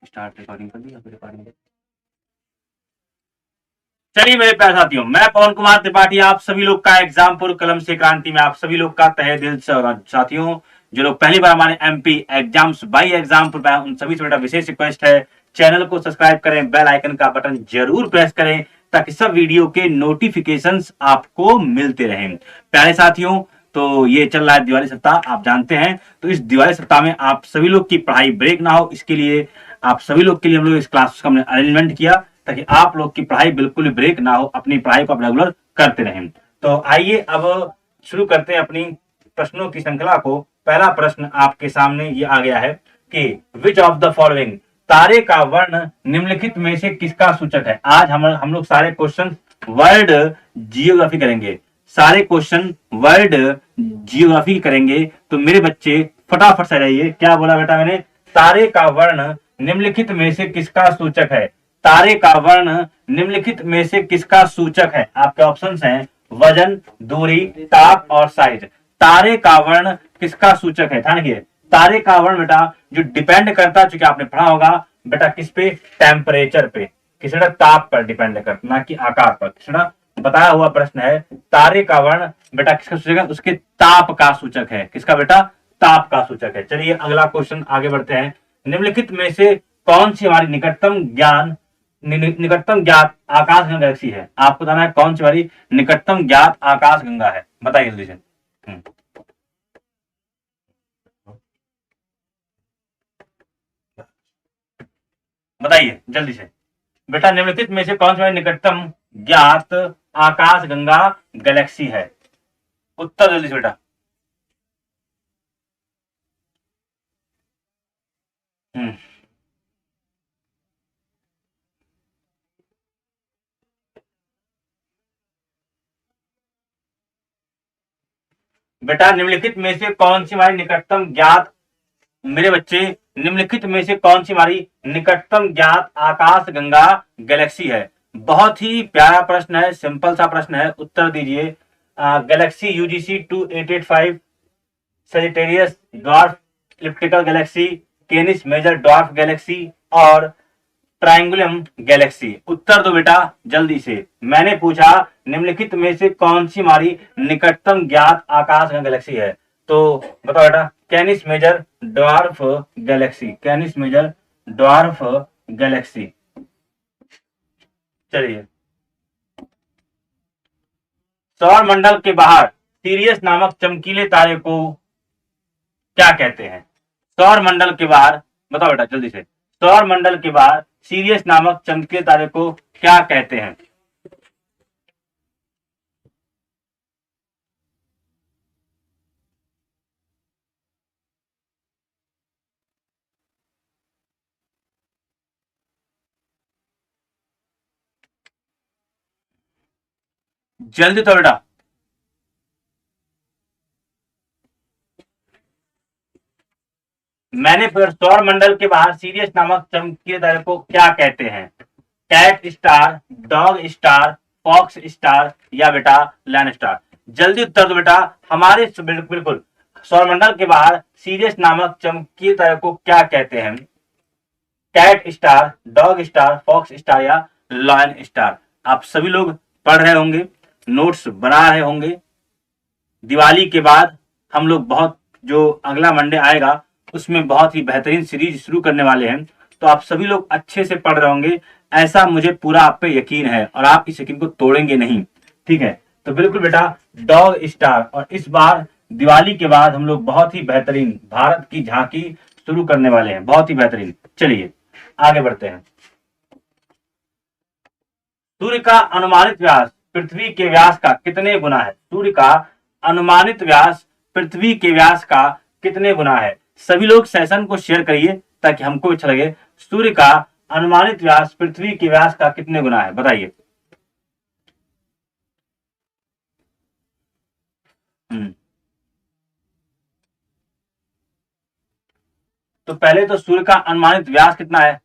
Start recording कर दी या फिर रिकॉर्डिंग? चलिए मेरे प्यारे साथियों, मैं पवन कुमार त्रिपाठी आप सभी लोग का एग्जाम पूर्व कलम से क्रांति में आप सभी लोग का तहे दिल से साथियों, जो लोग पहली बार हमारे एमपी एग्जाम्स बाई एग्जाम पर उन सभी से मेरा विशेष रिक्वेस्ट है, चैनल को सब्सक्राइब करें, बेल आइकन का बटन जरूर प्रेस करें ताकि सब वीडियो के नोटिफिकेशंस आपको मिलते रहें। प्यारे साथियों, तो ये चल रहा है दिवाली सप्ताह, आप जानते हैं। तो इस दिवाली सप्ताह में आप सभी लोग की पढ़ाई ब्रेक ना हो, इसके लिए आप सभी लोग के लिए हम लोग इस क्लास का हमने अरेंजमेंट किया ताकि आप लोग की पढ़ाई बिल्कुल ब्रेक ना हो, अपनी पढ़ाई को आप रेगुलर करते रहें। तो आइए अब शुरू करते हैं अपनी प्रश्नों की श्रृंखला को। पहला प्रश्न आपके सामने ये आ गया है कि विच ऑफ द फॉलोइंग, तारे का वर्ण निम्नलिखित में से किसका सूचक है। आज हम लोग सारे क्वेश्चन वर्ल्ड जियोग्राफी करेंगे, सारे क्वेश्चन वर्ल्ड जियोग्राफी करेंगे। तो मेरे बच्चे फटाफट से रहिए, क्या बोला बेटा मैंने? तारे का वर्ण निम्नलिखित में से किसका सूचक है। तारे का वर्ण निम्नलिखित में से किसका सूचक है। आपके ऑप्शंस हैं वजन, दूरी, ताप और साइज। तारे का वर्ण किसका सूचक है? ध्यान रखिए, तारे का वर्ण बेटा जो डिपेंड करता है, चूंकि आपने पढ़ा होगा बेटा किस पे? टेम्परेचर पे, किसी ताप पर डिपेंड करता, ना कि आकार पर। किसी बताया हुआ प्रश्न है, तारे का वर्ण बेटा किसका सूचक है? उसके ताप का सूचक है। किसका बेटा? ताप का सूचक है। चलिए अगला क्वेश्चन आगे बढ़ते हैं। निम्नलिखित में से कौन सी हमारी निकटतम ज्ञात आकाश गंगा गैलेक्सी है। आपको बताना है कौन सी हमारी निकटतम ज्ञात आकाश गंगा है। बताइए जल्दी से। बताइए जल्दी से बेटा, निम्नलिखित में से कौन सी हमारी निकटतम ज्ञात आकाश गंगा गैलेक्सी है। उत्तर जल्दी से बेटा। बेटा निम्नलिखित में से कौन सी हमारी निकटतम ज्ञात, मेरे बच्चे निम्नलिखित में से कौन सी हमारी निकटतम ज्ञात आकाश गंगा गैलेक्सी है। बहुत ही प्यारा प्रश्न है, सिंपल सा प्रश्न है, उत्तर दीजिए। Galaxy UGC 2885, Sagittarius dwarf elliptical galaxy, Canis Major dwarf galaxy और ट्राइंगुलम गैलेक्सी। उत्तर दो बेटा जल्दी से। मैंने पूछा निम्नलिखित में से कौन सी हमारी निकटतम ज्ञात आकाश गैलेक्सी है। तो बताओ बेटा, Canis Major dwarf galaxy, Canis Major dwarf galaxy. चलिए, सौर मंडल के बाहर सीरियस नामक चमकीले तारे को क्या कहते हैं। सौर मंडल के बाहर, बताओ बेटा जल्दी से, सौर मंडल के बाहर सीरियस नामक चमकीले तारे को क्या कहते हैं। जल्दी तो बेटा। मैंने फिर सौर मंडल के बाहर सीरियस नामक चमकीले तारे को क्या कहते हैं। Cat star, dog star, fox star या बेटा लैन स्टार। जल्दी उत्तर दो बेटा। हमारे बिल्कुल सौर मंडल के बाहर सीरियस नामक चमकीले तारे को क्या कहते हैं। Cat star, dog star, fox star या लॉयन स्टार। आप सभी लोग पढ़ रहे होंगे, नोट्स बना रहे होंगे। दिवाली के बाद हम लोग बहुत, जो अगला मंडे आएगा उसमें बहुत ही बेहतरीन सीरीज शुरू करने वाले हैं। तो आप सभी लोग अच्छे से पढ़ रहे होंगे, ऐसा मुझे पूरा आप पे यकीन है और आप इस यकीन को तोड़ेंगे नहीं। ठीक है, तो बिल्कुल बेटा डॉग स्टार। और इस बार दिवाली के बाद हम लोग बहुत ही बेहतरीन भारत की झांकी शुरू करने वाले हैं, बहुत ही बेहतरीन। चलिए आगे बढ़ते हैं। सूर्य का अनुमानित व्यास पृथ्वी के व्यास का कितने गुना है। सूर्य का अनुमानित व्यास पृथ्वी के व्यास का कितने गुना है। सभी लोग सेशन को शेयर करिए ताकि हमको अच्छा लगे। सूर्य का अनुमानित व्यास पृथ्वी के व्यास का कितने गुना है, बताइए। तो पहले तो सूर्य का अनुमानित व्यास कितना है।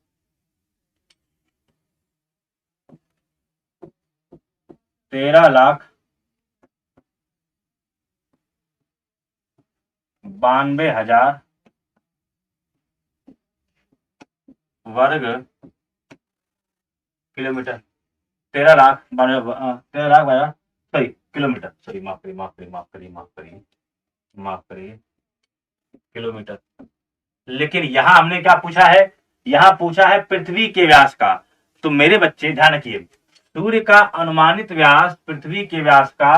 13,92,000 वर्ग kilometre, 13 lakh sorry kilometre, sorry माफ करिए किलोमीटर। लेकिन यहां हमने क्या पूछा है, यहां पूछा है पृथ्वी के व्यास का। तो मेरे बच्चे ध्यान रखिए, सूर्य का अनुमानित व्यास पृथ्वी के व्यास का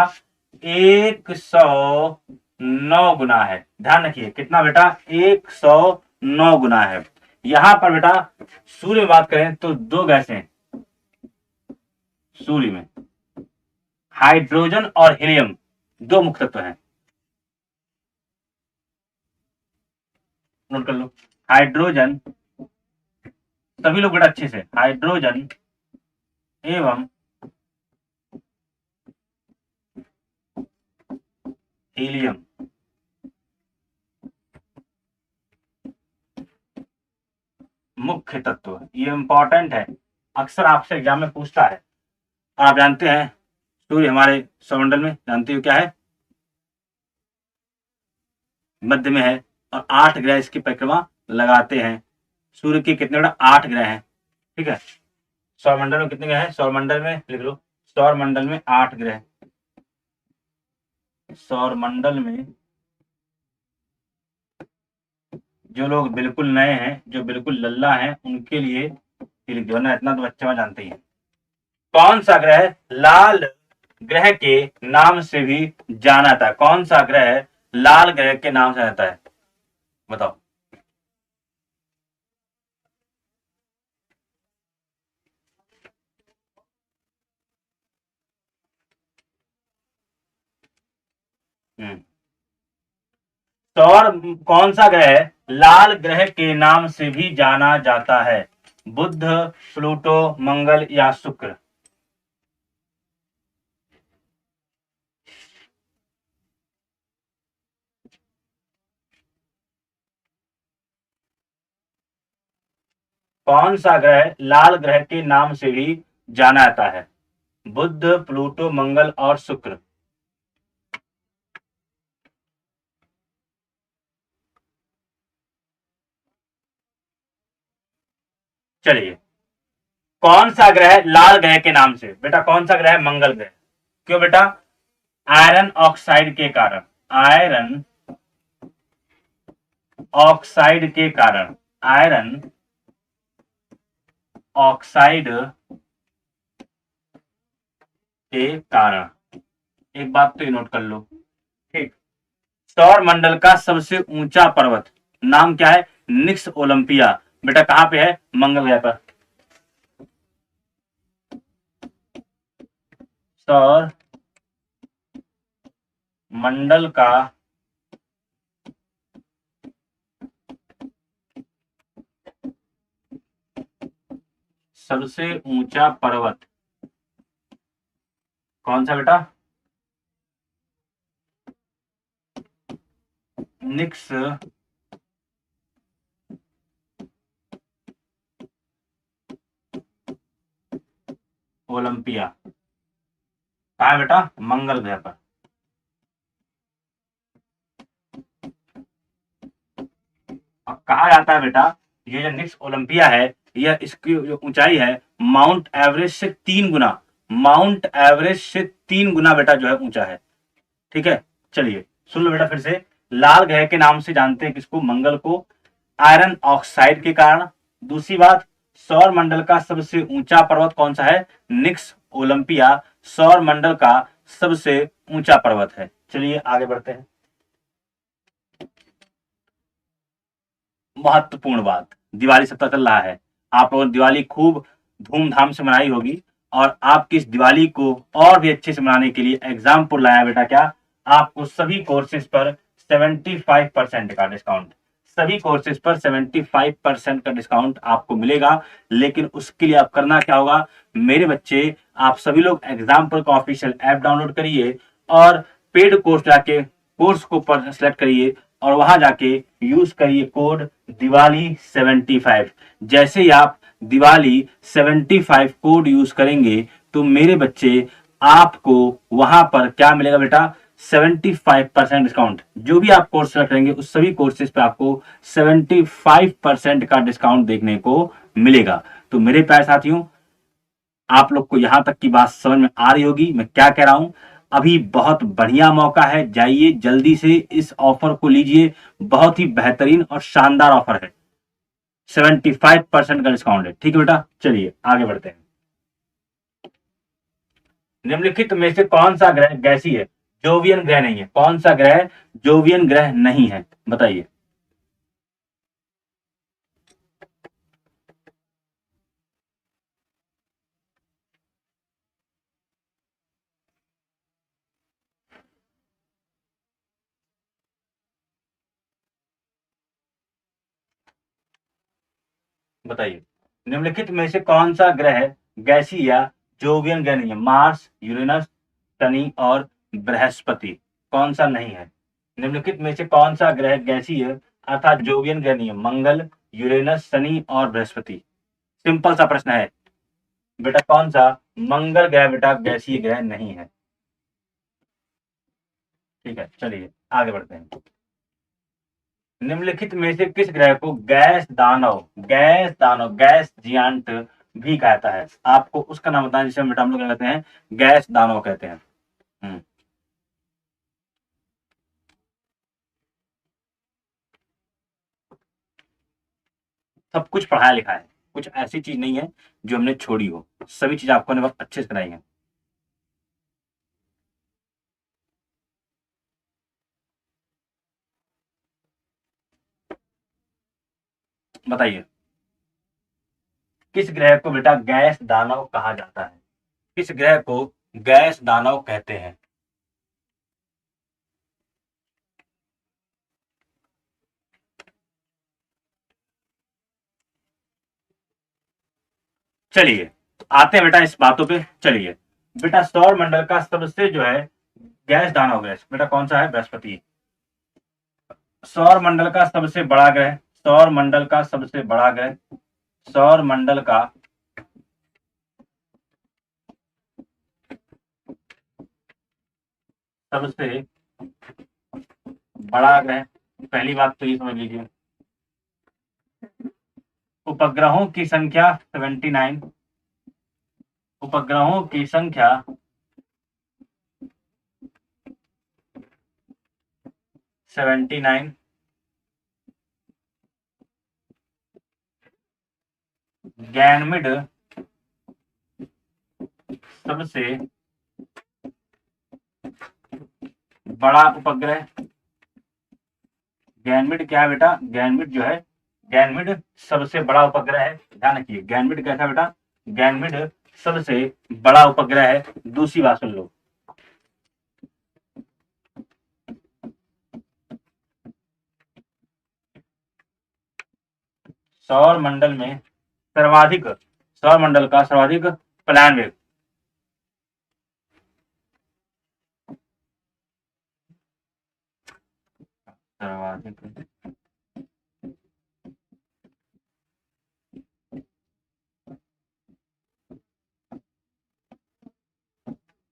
109 गुना है। ध्यान रखिए कितना बेटा, 109 गुना है। यहां पर बेटा सूर्य में बात करें तो दो गैसें सूर्य में, हाइड्रोजन और हीलियम, दो मुख्य तत्व हैं। नोट कर लो, हाइड्रोजन, सभी लोग बड़ा अच्छे से, हाइड्रोजन एवं हीलियम मुख्य तत्व। ये इंपॉर्टेंट है, अक्सर आपसे एग्जाम में पूछता है। और आप जानते हैं सूर्य हमारे सौरमंडल में जानते हो क्या है, मध्य में है और 8 ग्रह इसकी परिक्रमा लगाते हैं। सूर्य के कितने बड़ा, 8 ग्रह हैं। ठीक है, सौरमंडल में कितने ग्रह हैं, सौरमंडल में लिख लो, सौरमंडल में 8 ग्रह। सौरमंडल में जो लोग बिल्कुल नए हैं, जो बिल्कुल लल्ला हैं, उनके लिए लिख दो ना, इतना तो बच्चे जानते ही हैं। कौन सा ग्रह लाल ग्रह के नाम से भी जाना जाता है, कौन सा ग्रह लाल ग्रह के नाम से जाता है, बताओ। सौर कौन सा ग्रह लाल ग्रह के नाम से भी जाना जाता है, बुध, प्लूटो, मंगल या शुक्र। कौन सा ग्रह लाल ग्रह के नाम से भी जाना जाता है, बुध, प्लूटो, मंगल और शुक्र। चलिए, कौन सा ग्रह लाल ग्रह के नाम से, बेटा कौन सा ग्रह, मंगल ग्रह। क्यों बेटा, आयरन ऑक्साइड के कारण, आयरन ऑक्साइड के कारण, आयरन ऑक्साइड के कारण। एक बात तो ये नोट कर लो, ठीक। सौर मंडल का सबसे ऊंचा पर्वत नाम क्या है, निक्स ओलंपिया। बेटा कहां पे है, मंगल ग्रह पर। सौर मंडल का सबसे ऊंचा पर्वत कौन सा बेटा, निक्स ओलंपिया। कहा है बेटा, मंगल ग्रह पर। अब कहा जाता है बेटा, ये जो निक्स ओलंपिया है, यह इसकी जो ऊंचाई है माउंट एवरेस्ट से 3 गुना, माउंट एवरेस्ट से 3 गुना बेटा जो है ऊंचा है। ठीक है, चलिए सुन लो बेटा फिर से, लाल ग्रह के नाम से जानते हैं किसको, मंगल को, आयरन ऑक्साइड के कारण। दूसरी बात, सौर मंडल का सबसे ऊंचा पर्वत कौन सा है, निक्स ओलंपिया सौर मंडल का सबसे ऊंचा पर्वत है। चलिए आगे बढ़ते हैं। महत्वपूर्ण बात, दिवाली सप्ताह चल रहा है, आप लोगों ने दिवाली खूब धूमधाम से मनाई होगी, और आपकी इस दिवाली को और भी अच्छे से मनाने के लिए एग्जामपुर लाया बेटा क्या, आपको सभी कोर्सेज पर 75% का डिस्काउंट, सभी कोर्सेज पर 75% का डिस्काउंट आपको मिलेगा। लेकिन उसके लिए आप करना क्या होगा, मेरे बच्चे आप सभी लोग एग्जामपुर का ऑफिशियल ऐप डाउनलोड करिए और पेड कोर्स जाके कोर्स को सेलेक्ट करिए और वहां जाके यूज करिए कोड दिवाली 75। जैसे ही आप दिवाली 75 कोड यूज करेंगे तो मेरे बच्चे आपको वहां पर क्या मिलेगा बेटा, 75% डिस्काउंट। जो भी आप कोर्स सेलेक्ट करेंगे उस सभी कोर्सेज पे आपको 75% का डिस्काउंट देखने को मिलेगा। तो मेरे प्यारे साथियों, आप लोग को यहां तक की बात समझ में आ रही होगी मैं क्या कह रहा हूं। अभी बहुत बढ़िया मौका है, जाइए जल्दी से इस ऑफर को लीजिए। बहुत ही बेहतरीन और शानदार ऑफर है, 75% का डिस्काउंट है। ठीक है बेटा, चलिए आगे बढ़ते हैं। निम्नलिखित में से कौन सा ग्रह गैसीय है, जोवियन ग्रह नहीं है? कौन सा ग्रह जोवियन ग्रह नहीं है, बताइए। बताइए, निम्नलिखित में से कौन सा ग्रह गैसीय या जोवियन ग्रह नहीं है? मार्स, यूरेनस, शनि और बृहस्पति, कौन सा नहीं है? निम्नलिखित में से कौन सा ग्रह गैसीय अर्थात जोवियन ग्रह नहीं है? मंगल, यूरेनस, शनि और बृहस्पति। सिंपल सा प्रश्न है बेटा, कौन सा? मंगल ग्रह बेटा गैसीय ग्रह नहीं है। ठीक है, चलिए आगे बढ़ते हैं। निम्नलिखित में से किस ग्रह को गैस जियांट भी कहता है? आपको उसका नाम बताएं जिसे हम लोग कहते हैं गैस दानव कहते हैं। हम्म, सब कुछ पढ़ाया लिखा है, कुछ ऐसी चीज नहीं है जो हमने छोड़ी हो, सभी चीज आपको ने बहुत अच्छे से कराई है। बताइए, किस ग्रह को बेटा गैस दानव कहा जाता है? किस ग्रह को गैस दानव कहते हैं? चलिए आते हैं बेटा इस बातों पे। चलिए बेटा, सौर मंडल का सबसे जो है गैस दानव ग्रह बेटा कौन सा है? बृहस्पति। सौर मंडल का सबसे बड़ा ग्रह, सौर मंडल का सबसे बड़ा ग्रह, सौर मंडल का सबसे बड़ा ग्रह, पहली बात तो ये समझ लीजिए। उपग्रहों की संख्या 79, उपग्रहों की संख्या 79, गैनमिड सबसे बड़ा उपग्रह। गैनमिड क्या है बेटा? गैनमिड जो है, गैनमिड सबसे बड़ा उपग्रह है। ध्यान रखिए, गैनमिड कैसा बेटा? गैनमिड सबसे बड़ा उपग्रह है। दूसरी बात सुन लो, सौर मंडल में सर्वाधिक, सौर मंडल का सर्वाधिक पलायन वेग, सर्वाधिक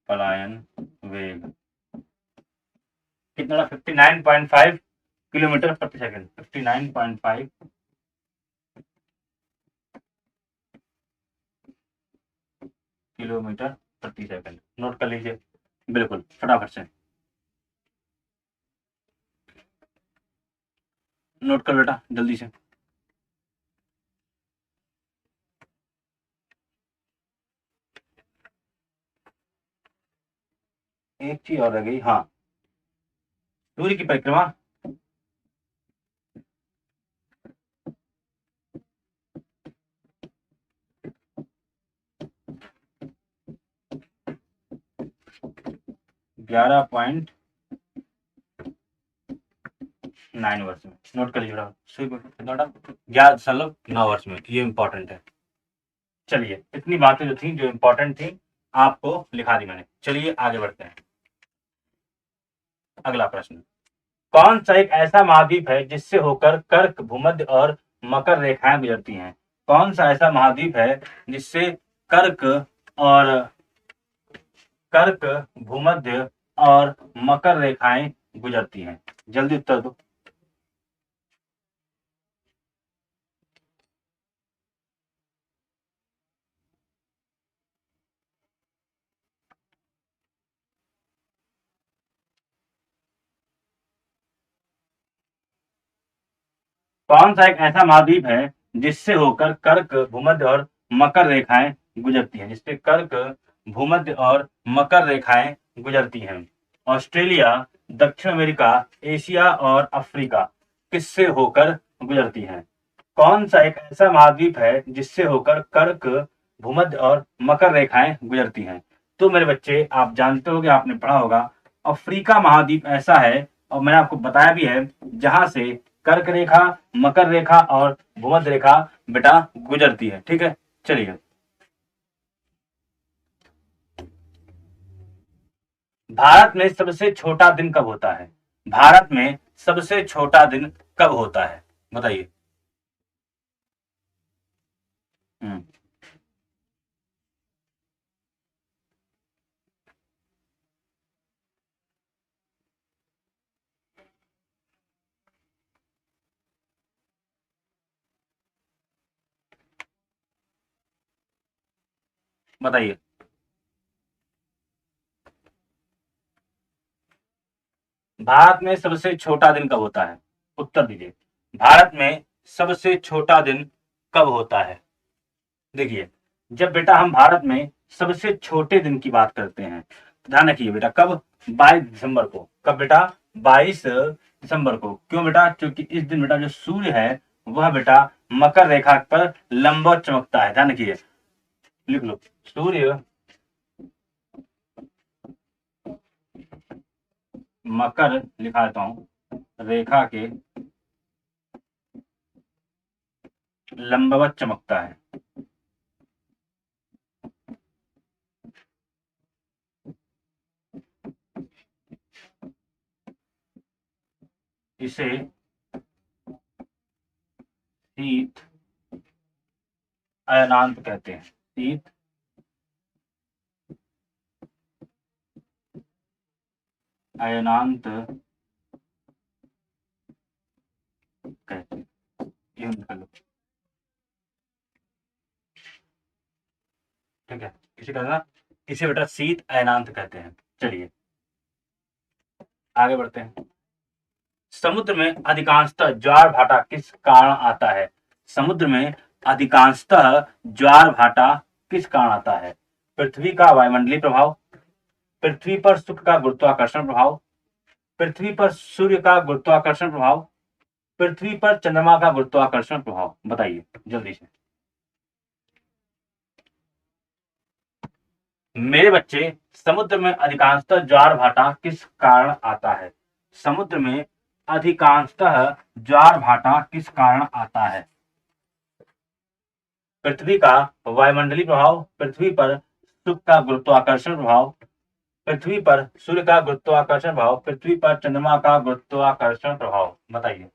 पलायन वेग कितना? 59.5 किलोमीटर प्रति सेकंड। 59.5 किलोमीटर प्रति सेकंड। नोट कर लीजिए बिल्कुल फटाफट से, नोट कर बेटा जल्दी से। एक चीज और रह गई, हाँ, सूर्य की परिक्रमा 11.9 वर्ष में। नोट कर लीजिए, सूर्य कितना? 11.9 वर्ष में। ये इंपॉर्टेंट है। चलिए, इतनी बातें जो थी जो इंपॉर्टेंट थी आपको लिखा दी मैंने। चलिए आगे बढ़ते हैं। अगला प्रश्न, कौन सा एक ऐसा महाद्वीप है जिससे होकर कर्क, भूमध्य और मकर रेखाएं गुजरती हैं? कौन सा ऐसा महाद्वीप है जिससे कर्क और कर्क, भूमध्य और मकर रेखाएं गुजरती हैं? जल्दी उत्तर दो। कौन सा एक ऐसा महाद्वीप है जिससे होकर कर्क, भूमध्य और मकर रेखाएं गुजरती हैं, जिससे कर्क, भूमध्य और मकर रेखाएं गुजरती हैं? ऑस्ट्रेलिया, दक्षिण अमेरिका, एशिया और अफ्रीका, किससे होकर गुजरती हैं? कौन सा एक ऐसा महाद्वीप है जिससे होकर कर्क, भूमध्य और मकर रेखाएं गुजरती हैं? तो मेरे बच्चे, आप जानते होंगे, आपने पढ़ा होगा, अफ्रीका महाद्वीप ऐसा है, और मैंने आपको बताया भी है, जहां से कर्क रेखा, मकर रेखा और भूमध्य रेखा बेटा गुजरती है। ठीक है, चलिए। भारत में सबसे छोटा दिन कब होता है? भारत में सबसे छोटा दिन कब होता है, बताइए। हम्म, बताइए। भारत में सबसे छोटा दिन कब होता है? उत्तर दीजिए। भारत में सबसे छोटा दिन कब होता है? देखिए, जब बेटा हम भारत में सबसे छोटे दिन की बात करते हैं, तो ध्यान रखिए बेटा, कब? 22 दिसंबर को। कब बेटा? 22 दिसंबर को। क्यों बेटा? क्योंकि इस दिन बेटा जो सूर्य है वह बेटा मकर रेखा पर लंबवत चमकता है। ध्यान रखिए, लिख लो, सूर्य मकर, लिखा देता हूं, रेखा के लंबवत चमकता है। इसे शीत अयनांत कहते हैं। शीत अयनांत कहते हैं। ये निकाल लो। ठीक है, इसे कहना, इसे बेटा शीत अयनांत कहते हैं। चलिए आगे बढ़ते हैं। समुद्र में अधिकांशतः ज्वार भाटा किस कारण आता है? समुद्र में अधिकांशतः ज्वार भाटा किस कारण आता है? पृथ्वी का वायुमंडलीय प्रभाव, पृथ्वी पर शुक्र का गुरुत्वाकर्षण प्रभाव, पृथ्वी पर सूर्य का गुरुत्वाकर्षण प्रभाव, पृथ्वी पर चंद्रमा का गुरुत्वाकर्षण प्रभाव, बताइए जल्दी से। मेरे बच्चे, समुद्र में अधिकांशतः ज्वार भाटा किस कारण आता है? समुद्र में अधिकांशतः ज्वार भाटा किस कारण आता है? पृथ्वी का वायुमंडलीय प्रभाव, पृथ्वी पर शुक्र का गुरुत्वाकर्षण प्रभाव, पृथ्वी पर सूर्य का गुरुत्वाकर्षण प्रभाव, पृथ्वी पर चंद्रमा का गुरुत्वाकर्षण प्रभाव, बताइए।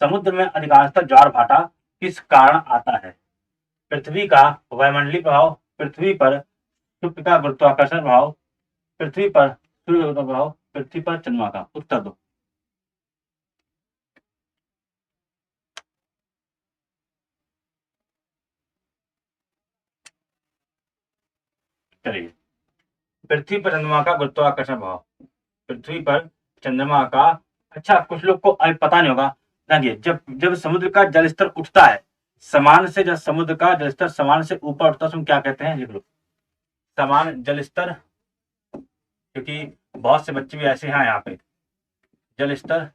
समुद्र में अधिकांशतः ज्वार भाटा किस कारण आता है? पृथ्वी का वायुमंडलीय प्रभाव, पृथ्वी पर शुक्र का गुरुत्वाकर्षण प्रभाव, पृथ्वी पर सूर्य का गुरुत्वाकर्षण प्रभाव, पृथ्वी पर चंद्रमा का। उत्तर दो। चलिए, पृथ्वी पर चंद्रमा का गुरुत्वाकर्षण प्रभाव, पृथ्वी पर चंद्रमा का। अच्छा, कुछ लोग को अभी पता नहीं होगा। देखिए, जब जब समुद्र का जल स्तर उठता है समान से, जब समुद्र का जल स्तर समान से ऊपर उठता है तो हम क्या कहते हैं? लिख लो, समान जल स्तर। क्योंकि बहुत से बच्चे भी ऐसे हैं यहाँ पे, जल स्तर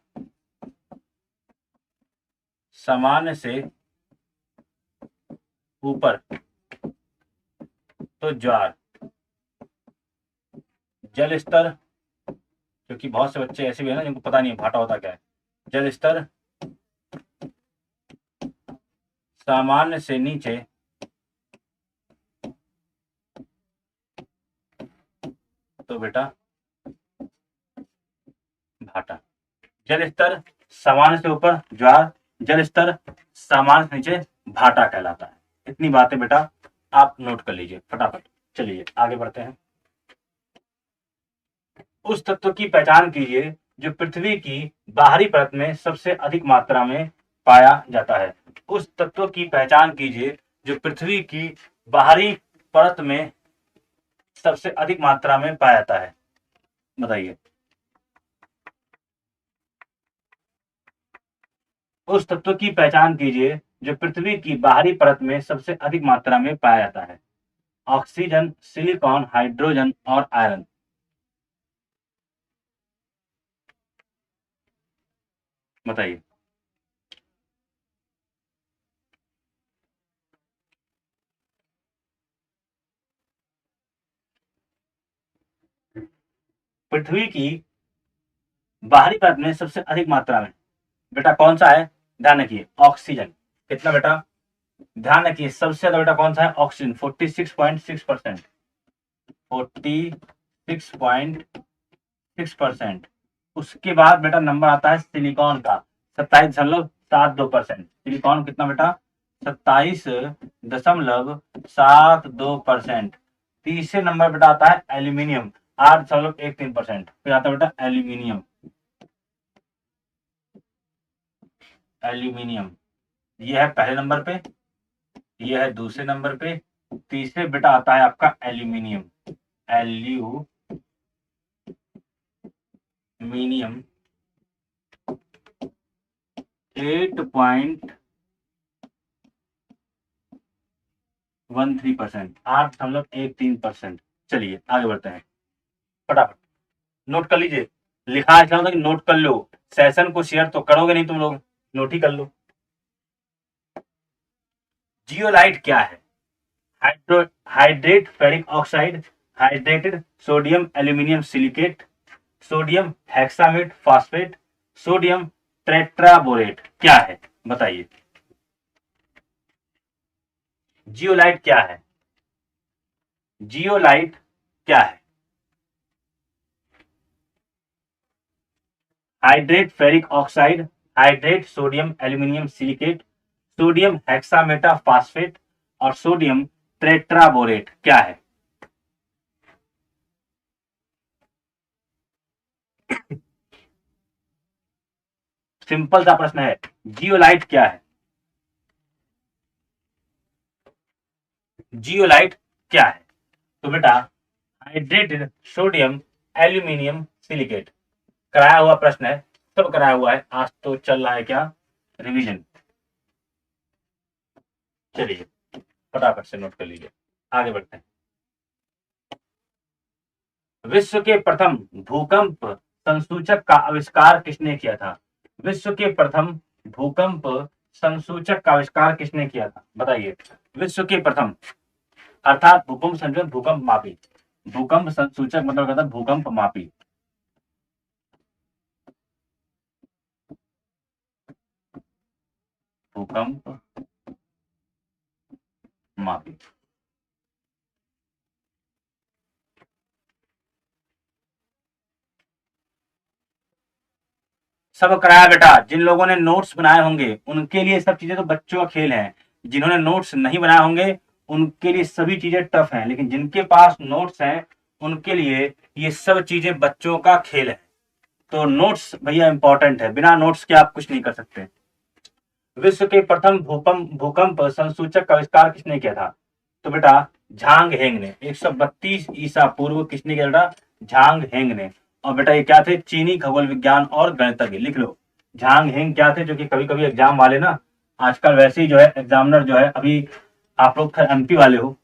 सामान्य से ऊपर तो ज्वार, जल स्तर, क्योंकि बहुत से बच्चे ऐसे भी है ना जिनको पता नहीं है भाटा होता क्या है। जल स्तर सामान्य से नीचे तो बेटा भाटा। जल स्तर सामान्य से ऊपर ज्वार, जल स्तर सामान्य से नीचे भाटा कहलाता है। इतनी बातें बेटा आप नोट कर लीजिए फटाफट। चलिए आगे बढ़ते हैं। उस तत्व की पहचान कीजिए जो पृथ्वी की बाहरी परत में सबसे अधिक मात्रा में पाया जाता है। उस तत्व की पहचान कीजिए जो पृथ्वी की बाहरी परत में सबसे अधिक मात्रा में पाया जाता है, बताइए। उस तत्व की पहचान कीजिए जो पृथ्वी की बाहरी परत में सबसे अधिक मात्रा में पाया जाता है। ऑक्सीजन, सिलिकॉन, हाइड्रोजन और आयरन। बताइए। पृथ्वी की बाहरी परत में सबसे अधिक मात्रा में बेटा कौन सा है? ध्यान रखिए, ऑक्सीजन। कितना बेटा? ध्यान रखिए, सबसे ज्यादा बेटा कौन सा है? ऑक्सीजन, 46.6%। 46.6%। उसके बाद बेटा नंबर आता है सिलिकॉन का, 27.72%। सिलिकॉन कितना बेटा? 27.72%। तीसरे नंबर बेटा आता है एल्यूमिनियम, 8.13%। फिर आता है बेटा एल्यूमिनियम। एल्यूमिनियम ये है पहले नंबर पे, ये है दूसरे नंबर पे, तीसरे बेटा आता है आपका एल्यूमिनियम। एल्यूमिनियम 8.13%, 8.13%। चलिए आगे बढ़ते हैं, फटाफट नोट कर लीजिए। लिखा है कि नोट कर लो, सेशन को शेयर तो करोगे नहीं तुम लोग, नोट ही कर लो। जियोलाइट क्या है? Hydrate ferric oxide, hydrated sodium aluminium silicate, sodium hexametaphosphate, sodium tetraborate, क्या है? बताइए। जियोलाइट क्या है? जियोलाइट क्या है? Hydrate ferric oxide, hydrate sodium aluminium silicate, sodium hexametaphosphate और सोडियम टेट्राबोरेट, क्या है? सिंपल सा प्रश्न है, जियोलाइट क्या है? जियोलाइट क्या है? तो बेटा हाइड्रेटेड सोडियम एल्यूमिनियम सिलिकेट, कराया हुआ प्रश्न है, सब कराया हुआ है, आज तो चल रहा है क्या? रिवीजन। चलिए फटाफट से नोट कर लीजिए, आगे बढ़ते हैं। विश्व के प्रथम भूकंप संसूचक का आविष्कार किसने किया था? विश्व के प्रथम भूकंप संसूचक का आविष्कार किसने किया था? बताइए। विश्व के प्रथम, अर्थात भूकंप संसूचक, भूकंप मापी। भूकंप संसूचक मतलब कहता है भूकंप मापी। भूकंप मापी। सब कराया बेटा, जिन लोगों ने नोट्स बनाए होंगे उनके लिए सब चीजें तो बच्चों का खेल है, जिन्होंने नोट्स नहीं बनाए होंगे उनके लिए सभी चीजें टफ हैं, लेकिन जिनके पास नोट्स हैं उनके लिए ये सब चीजें बच्चों का खेल है। तो नोट्स भैया इंपॉर्टेंट है, बिना नोट्स के आप कुछ नहीं कर सकते। विश्व के प्रथम भूकंप संसूचक का आविष्कार किसने किया था? तो बेटा झांग हेंग ने, 132 ईसा पूर्व किसने किया बेटा? झांग हेंग ने। और बेटा ये क्या थे? चीनी खगोल विज्ञान और गणितज्ञ, लिख लो। झांग हेंग क्या थे? जो कि कभी कभी एग्जाम वाले ना, आजकल वैसे ही जो है एग्जामिनर जो है, अभी आप लोग एमपी वाले हो,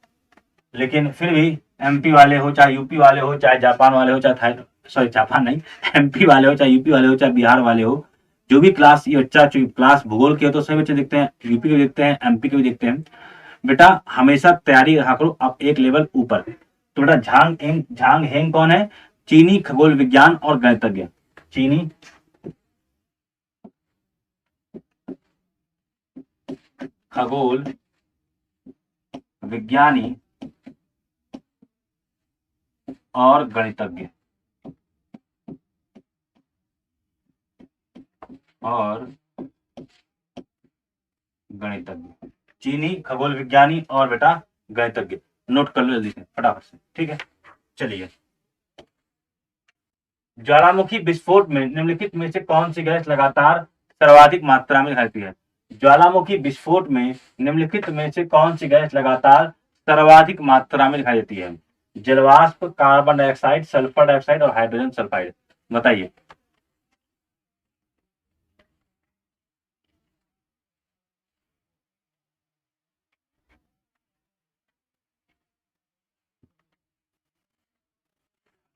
लेकिन फिर भी एमपी वाले हो चाहे यूपी वाले हो चाहे जापान वाले हो चाहे थाई, सॉरी जापान नहीं, एमपी वाले हो चाहे यूपी वाले हो चाहे बिहार वाले हो, जो भी क्लास ये बच्चा क्लास भूगोल के हो तो सभी बच्चे देखते हैं, यूपी के भी देखते हैं, एमपी के भी देखते हैं। बेटा हमेशा तैयारी रखा करो आप एक लेवल ऊपर। तो बेटा झांग हेंग कौन है? चीनी खगोल विज्ञान और गणितज्ञ। चीनी खगोल विज्ञानी और गणितज्ञ, और गणितज्ञ, चीनी खगोल विज्ञानी और बेटा गणितज्ञ। नोट कर लो जल्दी से फटाफट से, ठीक है। चलिए, ज्वालामुखी विस्फोट में निम्नलिखित में से कौन सी गैस लगातार सर्वाधिक मात्रा में दिखाई है? ज्वालामुखी विस्फोट में निम्नलिखित में से कौन सी गैस लगातार सर्वाधिक मात्रा में दिखाई देती है? जलवाष्प, कार्बन डाइऑक्साइड, सल्फर डाइऑक्साइड और हाइड्रोजन सल्फाइड। बताइए।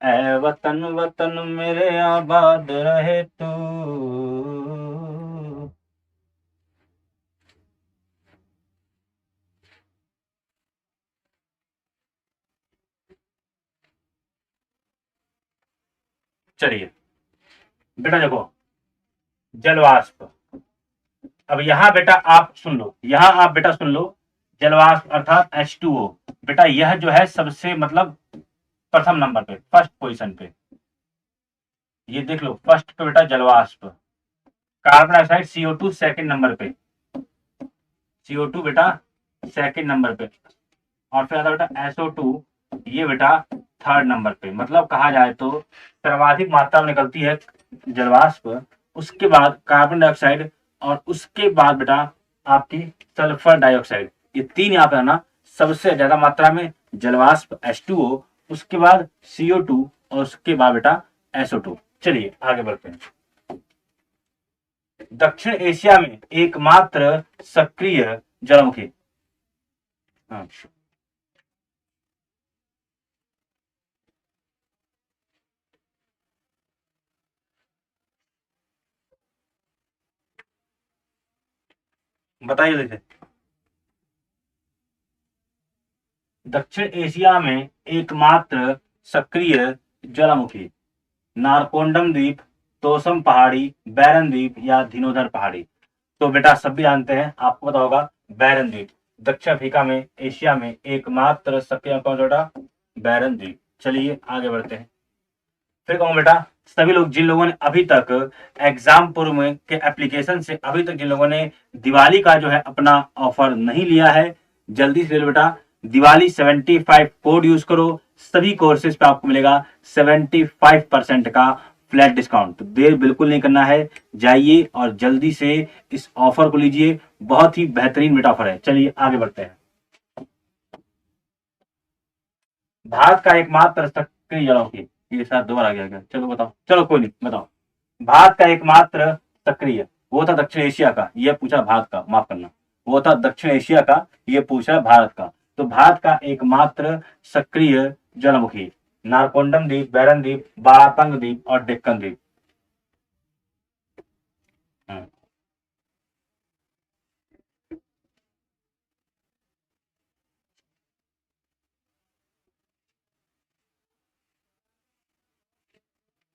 ऐ वतन वतन मेरे आबाद रहे तू। चलिए बेटा देखो, जलवाष्प। अब यहाँ बेटा आप सुन लो, यहाँ आप बेटा सुन लो, जलवाष्प अर्थात H2O। बेटा यह जो है सबसे मतलब प्रथम नंबर पे, फर्स्ट पोजीशन पे, ये देख लो फर्स्ट पे बेटा जलवाष्प। Carbon dioxide CO2 second number पे, CO2 बेटा सेकंड नंबर पे, और फिर आता बेटा SO2, ये बेटा थर्ड नंबर पे। मतलब कहा जाए तो सर्वाधिक मात्रा में निकलती है जलवाष्प, उसके बाद कार्बन डाइऑक्साइड, और उसके बाद बेटा आपकी सल्फर डाइऑक्साइड। ये तीन यहाँ पे है ना, सबसे ज्यादा मात्रा में जलवाष्प H2O, उसके बाद CO2 और उसके बाद बेटा SO2। चलिए आगे बढ़ते हैं। दक्षिण एशिया में एकमात्र सक्रिय ज्वालामुखी। हाँ, बताइए जैसे। दक्षिण एशिया में एकमात्र सक्रिय ज्वालामुखी, नारकोंडम द्वीप, तोसम पहाड़ी, बैरन द्वीप या धीनोधर पहाड़ी। तो बेटा सभी जानते हैं, आपको पता होगा बैरन द्वीप। दक्षिण अफ्रीका में, एशिया में एकमात्र सक्रिय कौन सा बेटा? बैरन द्वीप। चलिए आगे बढ़ते हैं। फिर कहूँ बेटा, सभी लोग जिन लोगों ने अभी तक एग्जाम पूर्व में के एप्लीकेशन से अभी तक जिन लोगों ने दिवाली का जो है अपना ऑफर नहीं लिया है, जल्दी से ले लो बेटा। दिवाली 75 कोड यूज करो, सभी कोर्सेज पे आपको मिलेगा 75% का फ्लैट डिस्काउंट। तो देर बिल्कुल नहीं करना है, जाइए और जल्दी से इस ऑफर को लीजिए। बहुत ही बेहतरीन बेटा ऑफर है। चलिए आगे बढ़ते हैं। भारत का एकमात्र सक्रिय जलामुखी, ये शायद दोबारा आ गया क्या? चलो बताओ, चलो कोई नहीं, बताओ। भारत का एकमात्र सक्रिय, वो था दक्षिण एशिया का, ये पूछा भारत का, माफ करना, वो था दक्षिण एशिया का, ये पूछा भारत का। तो भारत का एकमात्र सक्रिय ज्वालामुखी, नारकोंडम द्वीप, बैरन द्वीप, बारातंग द्वीप और डेक्कन द्वीप। हम्म,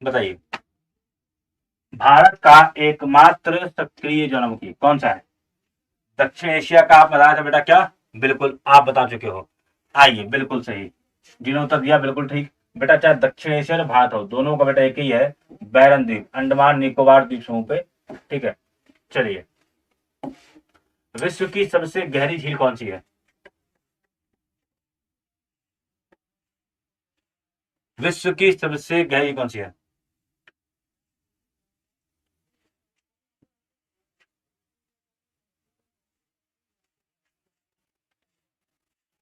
बताइए। भारत का एकमात्र सक्रिय ज्वालामुखी कौन सा है? दक्षिण एशिया का आप बताया था बेटा क्या? बिल्कुल आप बता चुके हो। आइए, बिल्कुल सही, जिन्होंने उत्तर दिया बिल्कुल ठीक। बेटा चाहे दक्षिण एशिया और भारत हो, दोनों का बेटा एक ही है, बैरन द्वीप, अंडमान निकोबार द्वीप समूह पे। ठीक है, चलिए। विश्व की सबसे गहरी झील कौन सी है? विश्व की सबसे गहरी कौन सी है?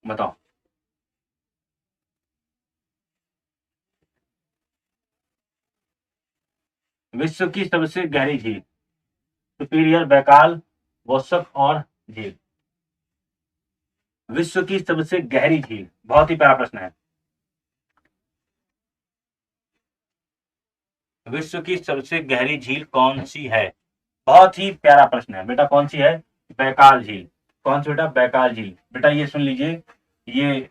बताओ। विश्व की सबसे गहरी झील, सुपीरियर, बैकाल, वोसक और झील। विश्व की सबसे गहरी झील, बहुत ही प्यारा प्रश्न है। विश्व की सबसे गहरी झील कौन सी है? बहुत ही प्यारा प्रश्न है बेटा, कौन सी है? बैकाल झील। कौन सी बेटा? बैकाल झील। बेटा ये सुन लीजिए, ये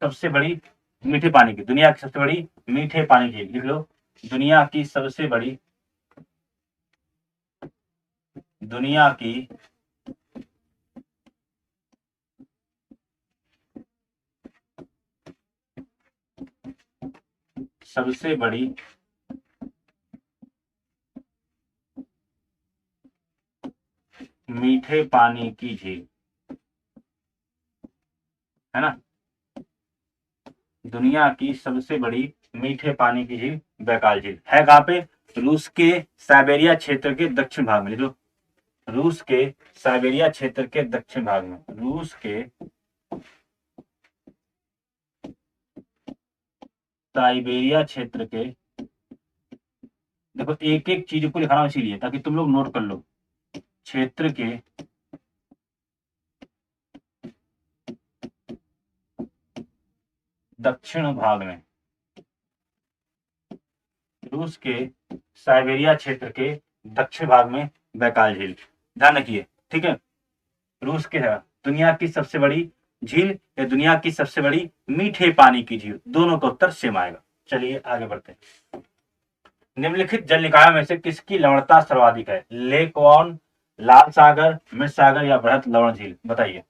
सबसे बड़ी मीठे पानी की, दुनिया की सबसे बड़ी मीठे पानी झील, लिख लो। दुनिया की सबसे बड़ी, दुनिया की सबसे बड़ी मीठे पानी की झील, है ना? दुनिया की सबसे बड़ी मीठे पानी की झील बैकाल झील है कहाँ पे? रूस के साइबेरिया क्षेत्र के दक्षिण भाग में, लिख लो। रूस के साइबेरिया क्षेत्र के दक्षिण भाग में, रूस के साइबेरिया क्षेत्र के, देखो एक एक चीज को लिखा रहा हूं इसीलिए ताकि तुम लोग नोट कर लो, क्षेत्र के दक्षिण भाग में, रूस के साइबेरिया क्षेत्र के दक्षिण भाग में बैकाल झील, ध्यान रखिए, ठीक है। रूस के है दुनिया की सबसे बड़ी झील या दुनिया की सबसे बड़ी मीठे पानी की झील, दोनों का उत्तर सेम आएगा। चलिए आगे बढ़ते हैं। निम्नलिखित जल निकायों में से किसकी लवणता सर्वाधिक है? लेक वॉन, लाल सागर, मृत सागर या बृहत लवण झील, बताइए।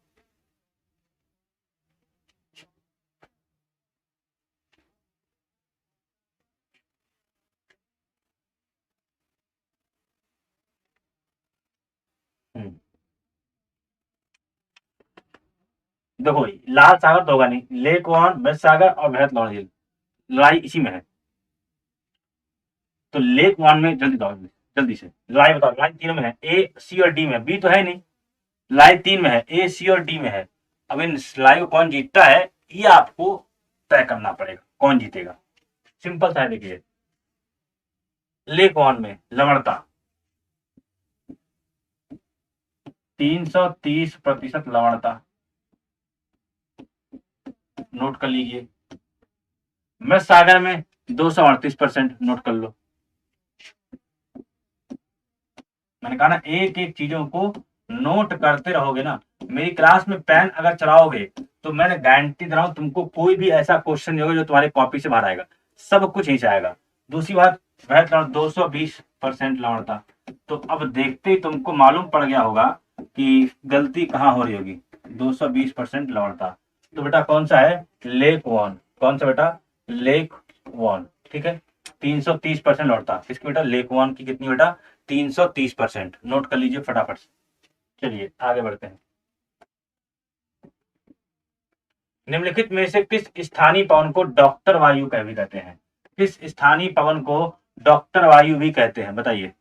देखो लाल सागर तो होगा नहीं, लेक वॉन, मृत सागर और बृहत लवण झील, लड़ाई इसी में है। तो लेक वॉन में जल्दी बताओ, जल्दी से लड़ाई बताओ। लड़ाई तीनों में है, ए सी और डी में, बी तो है नहीं। लड़ाई तीन में है, ए सी और डी में है। अब इन लड़ाई को कौन जीतता है ये आपको तय करना पड़ेगा, कौन जीतेगा। सिंपल सा है, देखिए लेक वॉन में लवणता 330% लवणता, नोट कर लीजिए। मृत सागर में 238%, नोट कर लो। मैंने कहा ना एक एक चीजों को नोट करते रहोगे ना, मेरी क्लास में पेन अगर चलाओगे तो मैंने गारंटी दे रहा हूं तुमको कोई भी ऐसा क्वेश्चन नहीं होगा जो तुम्हारी कॉपी से बाहर आएगा, सब कुछ नीचे आएगा। दूसरी बात, वह 220% लवणता, तो अब देखते ही तुमको मालूम पड़ गया होगा कि गलती कहाँ हो रही होगी। 220% लवणता, तो बेटा कौन सा है? लेक वॉन। कौन सा बेटा? लेक वॉन, ठीक है। 330% लौटता किसकी बेटा? लेक वॉन की। कितनी बेटा? 330%, नोट कर लीजिए फटाफट से। चलिए आगे बढ़ते हैं। निम्नलिखित में से किस स्थानीय पवन को डॉक्टर वायु कह भी कहते हैं? किस स्थानीय पवन को डॉक्टर वायु भी कहते हैं, बताइए।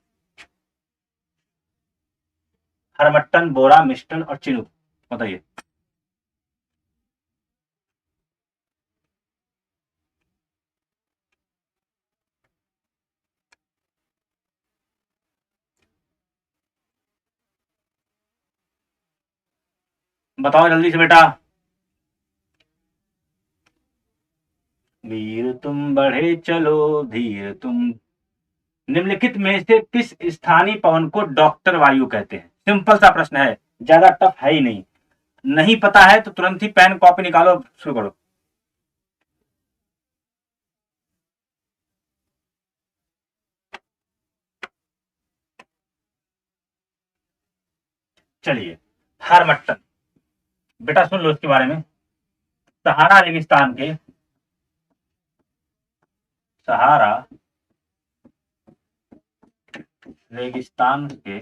हरमट्टन, बोरा, मिस्टन और चिनुक, बताइए। बताओ जल्दी से बेटा। वीर तुम बढ़े चलो धीर तुम। निम्नलिखित में से किस स्थानीय पवन को डॉक्टर वायु कहते हैं? सिंपल सा प्रश्न है, ज्यादा टफ है ही नहीं। नहीं पता है तो तुरंत ही पेन कॉपी निकालो, शुरू करो। चलिए हरमट्टन, बेटा सुन लो इसके बारे में। सहारा रेगिस्तान के, सहारा रेगिस्तान के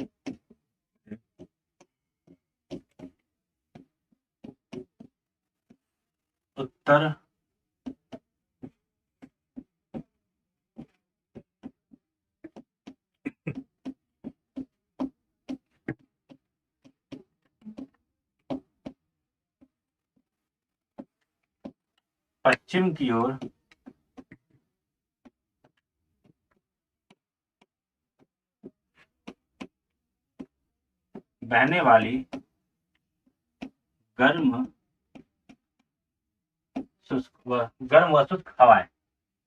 उत्तर पश्चिम की ओर बहने वाली गर्म व शुष्क हवाएं,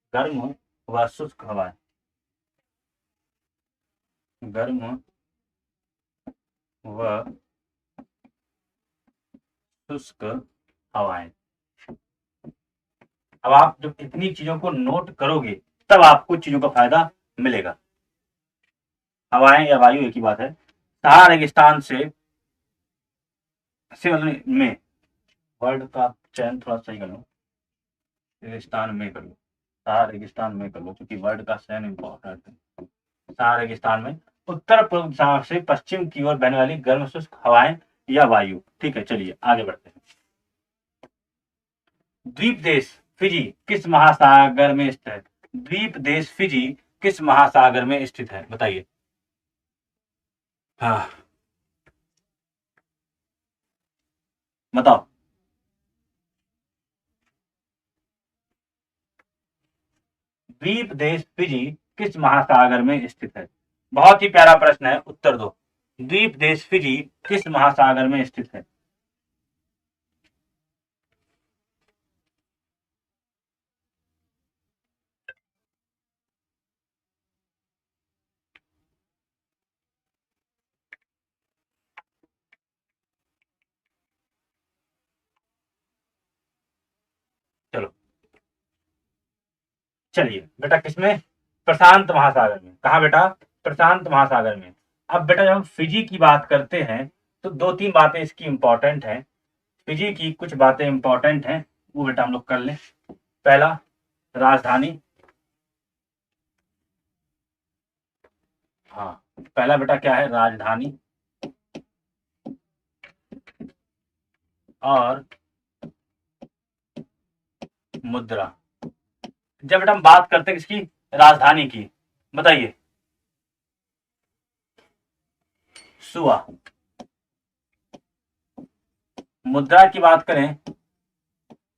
गर्म व शुष्क हवाएं, गर्म व शुष्क हवाएं। अब आप जब इतनी चीजों को नोट करोगे तब आपको चीजों का फायदा मिलेगा। हवाएं या वायु एक ही बात है। सहारा रेगिस्तान से में, वर्ड का चयन थोड़ा सही कर लो, रेगिस्तान में कर लो, सहारा रेगिस्तान में कर लो क्योंकि वर्ड का चयन इंपॉर्टेंट है। सहारा रेगिस्तान में उत्तर पूर्व दिशा से पश्चिम की ओर बहने वाली गर्म शुष्क हवाएं या वायु, ठीक है। चलिए आगे बढ़ते हैं। द्वीप देश फिजी किस महासागर में स्थित है? द्वीप देश फिजी किस महासागर में स्थित है, बताइए। हाँ बताओ। द्वीप देश फिजी किस महासागर में स्थित है? बहुत ही प्यारा प्रश्न है, उत्तर दो। द्वीप देश फिजी किस महासागर में स्थित है? चलो, चलिए बेटा, किसमें? प्रशांत महासागर में। कहा बेटा? प्रशांत महासागर में। अब बेटा, जब हम फिजी की बात करते हैं तो दो तीन बातें इसकी इंपॉर्टेंट हैं। फिजी की कुछ बातें इंपॉर्टेंट हैं, वो बेटा हम लोग कर लें। पहला, राजधानी। हाँ, पहला बेटा क्या है? राजधानी। और मुद्रा। जब बेटा हम बात करते हैं किसकी? राजधानी की, बताइए। सुआ। मुद्रा की बात करें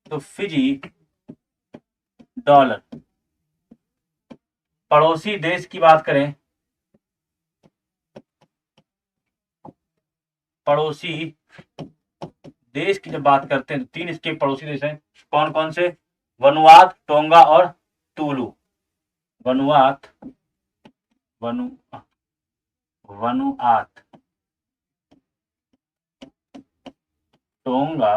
तो फिजी डॉलर। पड़ोसी देश की बात करें, पड़ोसी देश की जब बात करते हैं तो तीन इसके पड़ोसी देश हैं। कौन कौन से? वनुआत, टोंगा और तुलु। वनुआत, वनु वनुआत, टोंगा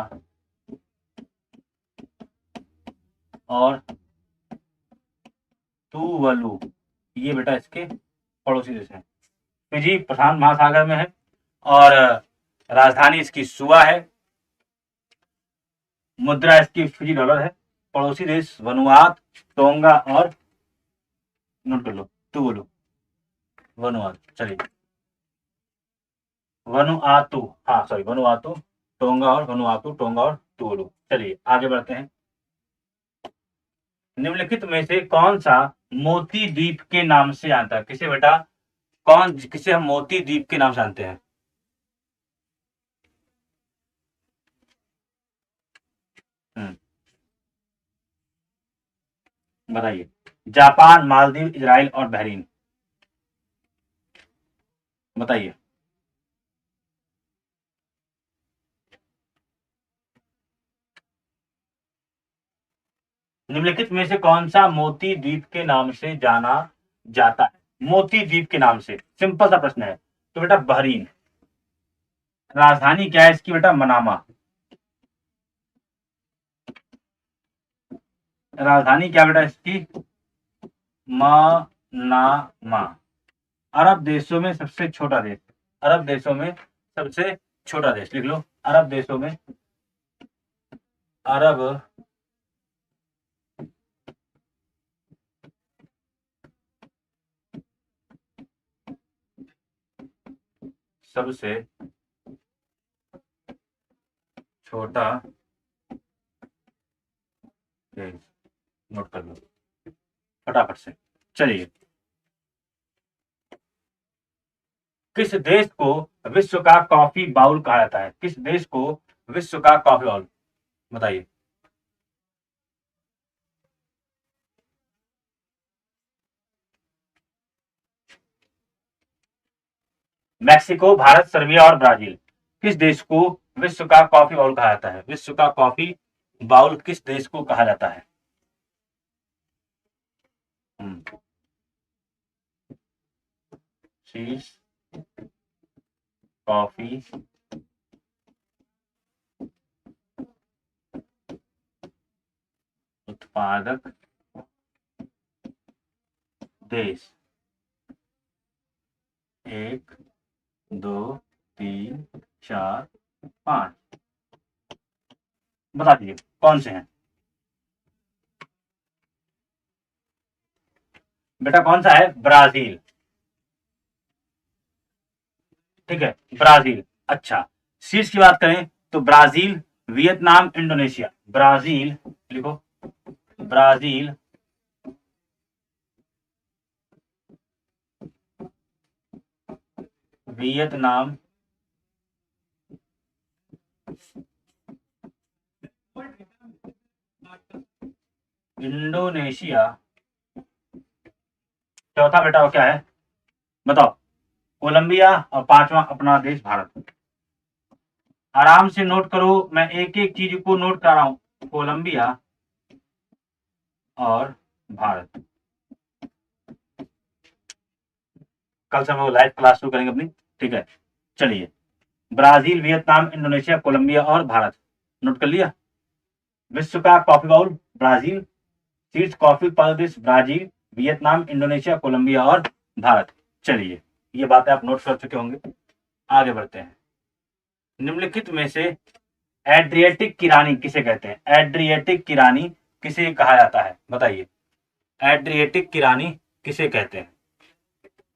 और तुवलु, ये बेटा इसके पड़ोसी देश हैं। फिजी प्रशांत महासागर में है और राजधानी इसकी सुआ है। मुद्रा इसकी फिजी डॉलर है। पड़ोसी देश वनुआत, टोंगा और, नोट कर लो, तुवलु। वनुआत, चलिए। वनुआतु, हाँ सॉरी, वनुआतु, टोंगा और वनुआतु, टोंगा और तुवलु। चलिए आगे बढ़ते हैं। निम्नलिखित में से कौन सा मोती द्वीप के नाम से आता है? किसे बेटा? किसे हम मोती द्वीप के नाम से जानते हैं? हम्म, बताइए। जापान, मालदीव, इजराइल और बहरीन। बताइए। निम्नलिखित में से कौन सा मोती द्वीप के नाम से जाना जाता है? मोती द्वीप के नाम से, सिंपल सा प्रश्न है। तो बेटा बहरीन। राजधानी क्या है इसकी बेटा? मनामा। राजधानी क्या बेटा इसकी? मनामा। अरब देशों में सबसे छोटा देश। अरब देशों में सबसे छोटा देश, लिख लो। अरब देशों में, अरब सबसे छोटा देश, नोट कर लो फटाफट से। चलिए, किस देश को विश्व का कॉफी बाउल कहा जाता है? किस देश को विश्व का कॉफी बाउल? बताइए। मैक्सिको, भारत, सर्बिया और ब्राजील। किस देश को विश्व का कॉफी बाउल कहा जाता है? विश्व का कॉफी बाउल किस देश को कहा जाता है? शीर्ष कॉफी उत्पादक देश। एक, दो, तीन, चार, पांच। बता दीजिए कौन से हैं? बेटा कौन सा है? ब्राजील। ठीक है, ब्राजील। अच्छा, शीर्ष की बात करें तो ब्राजील, वियतनाम, इंडोनेशिया। ब्राजील, लिखो। ब्राजील, वियतनाम, इंडोनेशिया, चौथा बेटा वो क्या है बताओ, कोलंबिया, और पांचवा अपना देश भारत। आराम से नोट करो, मैं एक एक चीज को नोट कर रहा हूं, कोलंबिया और भारत। कल से हम लोग लाइव क्लास शुरू करेंगे अपनी, ठीक है। चलिए, ब्राजील, वियतनाम, इंडोनेशिया, कोलंबिया और भारत, नोट कर लिया। विश्व का कॉफी बाउल ब्राजील, शीर्ष कॉफी उत्पादक देश ब्राजील, वियतनाम, इंडोनेशिया, कोलंबिया और भारत। चलिए, ये बातें आप नोट कर चुके होंगे, आगे बढ़ते हैं। निम्नलिखित में से एड्रियाटिक की रानी किसे कहते हैं? एड्रियाटिक की रानी किसे कहा जाता है बताइए? एड्रियाटिक की रानी किसे कहते हैं?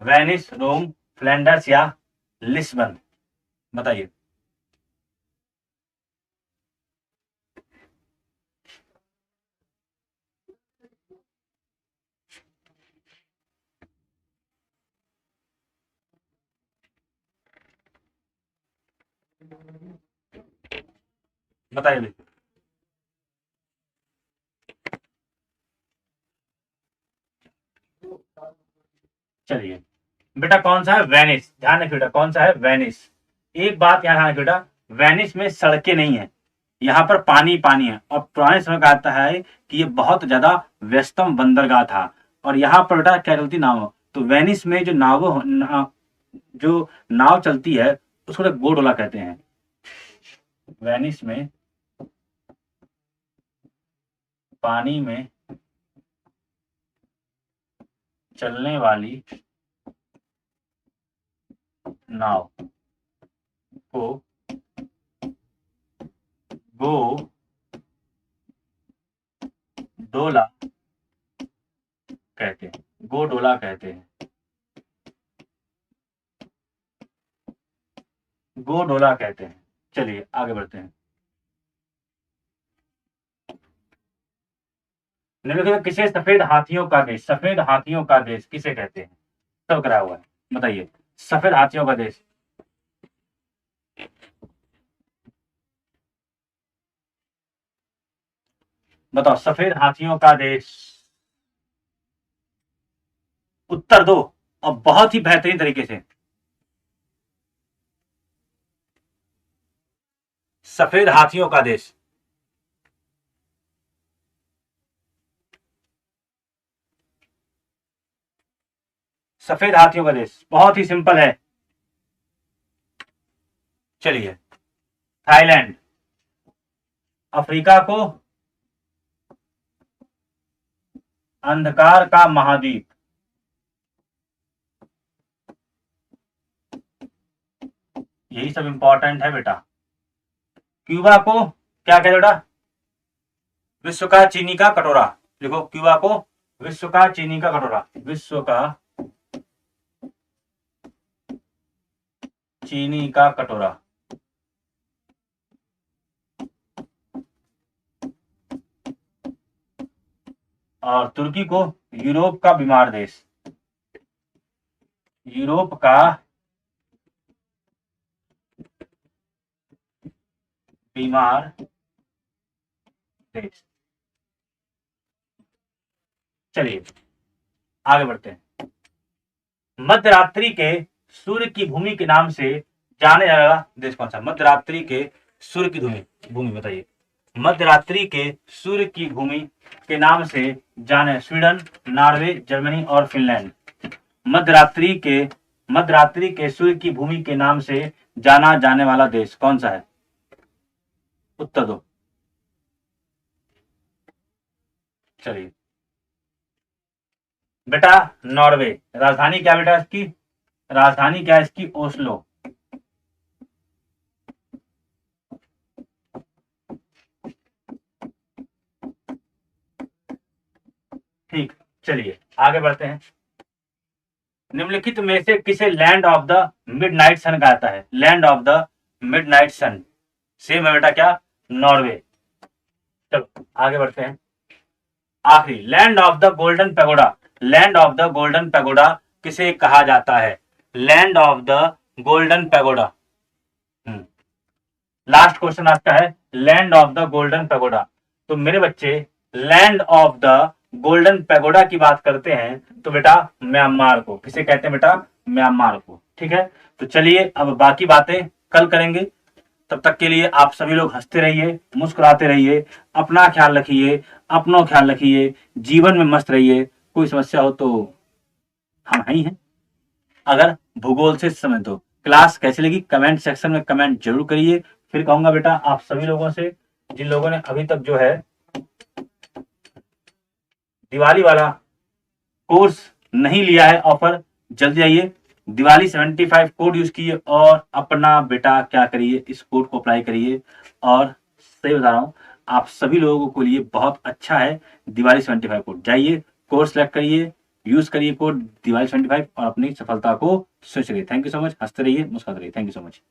वेनिस, रोम, फ्लैंडर्स या लिस्बन, बताइए। बताइए। चलिए बेटा, कौन सा है? वेनिस। ध्यान रखिए बेटा, कौन सा है? वेनिस। एक बात यहाँ ध्यान रखिए बेटा, वेनिस में सड़कें नहीं है, यहाँ पर पानी पानी है। और पुराने समय का आता है कि ये बहुत ज्यादा व्यस्तम बंदरगाह था, और यहाँ पर बेटा क्या चलती नाव, तो वेनिस में जो जो नाव चलती है उसको गोडोला कहते हैं। वेनिस में पानी में चलने वाली नाव को गोडोला कहते हैं, गोडोला कहते हैं, गोडोला कहते हैं। चलिए आगे बढ़ते हैं। निम्नलिखित किसे सफेद हाथियों का देश, सफेद हाथियों का देश किसे कहते हैं? सब कराया हुआ है, बताइए। सफेद हाथियों का देश, बताओ, सफेद हाथियों का देश, उत्तर दो, और बहुत ही बेहतरीन तरीके से। सफेद हाथियों का देश, सफेद हाथियों का देश, बहुत ही सिंपल है। चलिए, थाईलैंड। अफ्रीका को अंधकार का महाद्वीप, यही सब इंपॉर्टेंट है बेटा। क्यूबा को क्या कहते बेटा? विश्व का चीनी का कटोरा। देखो, क्यूबा को विश्व का चीनी का कटोरा, विश्व का चीनी का कटोरा। और तुर्की को यूरोप का बीमार देश, यूरोप का बीमार देश। चलिए आगे बढ़ते हैं। मध्यरात्रि के सूर्य की भूमि के नाम से जाने जाने देश कौन सा? मध्यरात्रि के सूर्य की भूमि, भूमि बताइए। मध्यरात्रि के सूर्य की भूमि के नाम से जाने, स्वीडन, नॉर्वे, जर्मनी और फिनलैंड। मध्यरात्रि के सूर्य की भूमि के नाम से जाना जाने वाला देश कौन सा है? उत्तर दो। चलिए बेटा, नॉर्वे। राजधानी क्या बेटा इसकी? राजधानी क्या है इसकी? ओस्लो। ठीक, चलिए आगे बढ़ते हैं। निम्नलिखित में से किसे land of the midnight sun कहा जाता है? Land of the midnight sun, same है बेटा क्या? नॉर्वे। चलो आगे बढ़ते हैं। आखिरी, land of the golden pagoda, land of the golden pagoda किसे कहा जाता है? Land of the golden pagoda. Last question आपका है, land of the golden pagoda. तो मेरे बच्चे land of the golden pagoda की बात करते हैं तो बेटा म्यांमार को, किसे कहते हैं बेटा, म्यांमार को। ठीक है, तो चलिए अब बाकी बातें कल करेंगे। तब तक के लिए आप सभी लोग हंसते रहिए, मुस्कुराते रहिए, अपना ख्याल रखिए, अपनों ख्याल रखिए, जीवन में मस्त रहिए। कोई समस्या हो तो हम ही हैं। अगर भूगोल से समय तो क्लास कैसी लगी कमेंट सेक्शन में कमेंट जरूर करिए। फिर कहूंगा बेटा आप सभी लोगों से, जिन लोगों ने अभी तक जो है दिवाली वाला कोर्स नहीं लिया है ऑफर, जल्दी आइए, दिवाली 75 कोड यूज कीजिए और अपना बेटा क्या करिए, इस कोड को अप्लाई करिए। और सही बता रहा हूं, आप सभी लोगों के लिए बहुत अच्छा है दिवाली 75 कोड। जाइए, कोर्स सेलेक्ट करिए, यूज करिए कोड दिवाली 75 और अपनी सफलता को सुनिश्चित करिए। थैंक यू सो मच, हंसते रहिए, मुस्कुराते रहिए। Thank you so much.